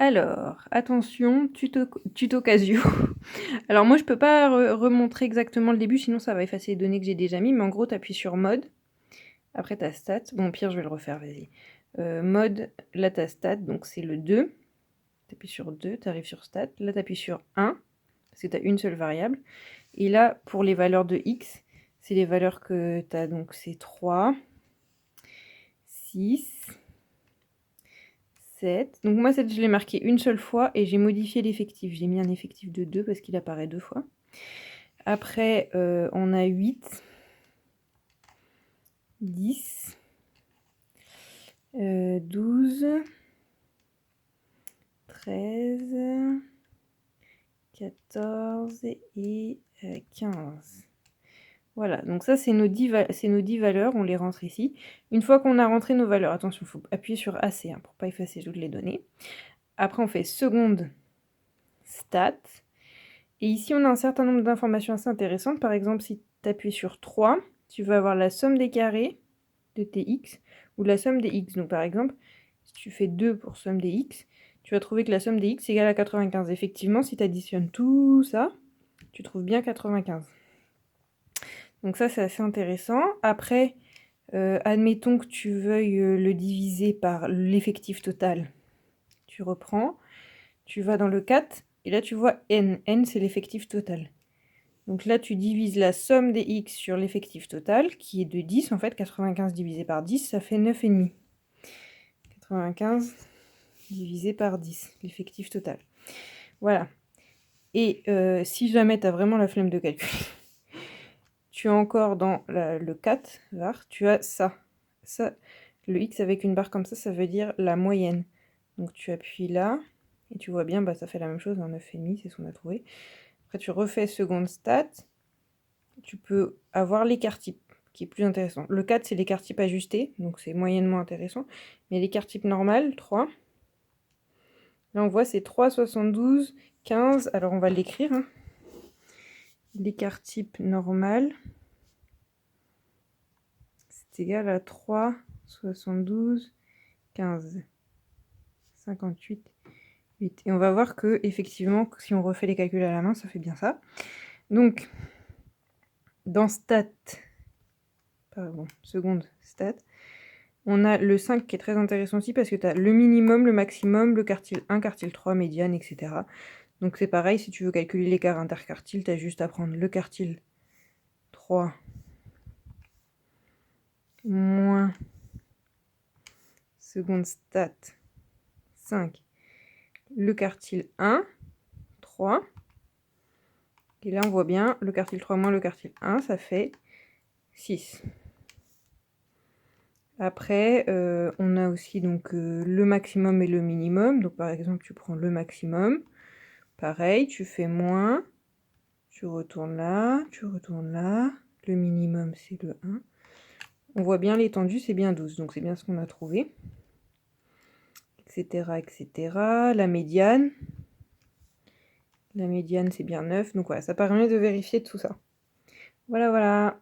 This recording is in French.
Alors, attention, tuto Casio. Alors moi, je peux pas remontrer exactement le début, sinon ça va effacer les données que j'ai déjà mis, mais en gros, tu appuies sur mode, après ta stat. Bon, au pire, je vais le refaire, vas-y. Mode, là, ta stat, donc c'est le 2. Tu appuies sur 2, tu arrives sur stat. Là, tu appuies sur 1, parce que tu as une seule variable. Et là, pour les valeurs de x, c'est les valeurs que tu as, donc c'est 3, 6... 7. Donc moi, 7, je l'ai marqué une seule fois et j'ai modifié l'effectif. J'ai mis un effectif de 2 parce qu'il apparaît 2 fois. Après, on a 8, 10, 12, 13, 14 et 15. Voilà, donc ça, c'est nos 10 valeurs. On les rentre ici. Une fois qu'on a rentré nos valeurs, attention, il faut appuyer sur AC pour ne pas effacer toutes les données. Après, on fait seconde stat. Et ici, on a un certain nombre d'informations assez intéressantes. Par exemple, si tu appuies sur 3, tu vas avoir la somme des carrés de tes x ou la somme des x. Donc par exemple, si tu fais 2 pour somme des x, tu vas trouver que la somme des x égale à 95. Effectivement, si tu additionnes tout ça, tu trouves bien 95. Donc ça, c'est assez intéressant. Après, admettons que tu veuilles le diviser par l'effectif total. Tu reprends, tu vas dans le 4, et là tu vois n. n, c'est l'effectif total. Donc là, tu divises la somme des x sur l'effectif total, qui est de 10. En fait, 95 divisé par 10, ça fait 9,5. 95 divisé par 10, l'effectif total. Voilà. Et si jamais tu as vraiment la flemme de calculer, tu as encore dans le 4, var, tu as ça. Ça, le x avec une barre comme ça veut dire la moyenne. Donc tu appuies là, et tu vois bien, bah, ça fait la même chose, 9,5, c'est ce qu'on a trouvé. Après, tu refais seconde stat. Tu peux avoir l'écart type, qui est plus intéressant. Le 4, c'est l'écart type ajusté, donc c'est moyennement intéressant. Mais l'écart type normal, 3. Là, on voit, c'est 3, 72, 15. Alors, on va l'écrire. Hein. L'écart type normal, c'est égal à 3, 72, 15, 58, 8. Et on va voir que, effectivement, si on refait les calculs à la main, ça fait bien ça. Donc, dans stat, pardon, seconde stat, on a le 5 qui est très intéressant aussi parce que tu as le minimum, le maximum, le quartile 1, quartile 3, médiane, etc. Donc c'est pareil, si tu veux calculer l'écart interquartile, tu as juste à prendre le quartile 3 moins seconde stat 5, le quartile 1, 3. Et là on voit bien, le quartile 3 moins le quartile 1, ça fait 6. Après, on a aussi donc le maximum et le minimum. Donc par exemple, tu prends le maximum. Pareil, tu fais moins. Tu retournes là, tu retournes là. Le minimum, c'est le 1. On voit bien l'étendue, c'est bien 12. Donc c'est bien ce qu'on a trouvé. Etc. etc. La médiane. La médiane, c'est bien 9. Donc voilà, ça permet de vérifier tout ça. Voilà, voilà.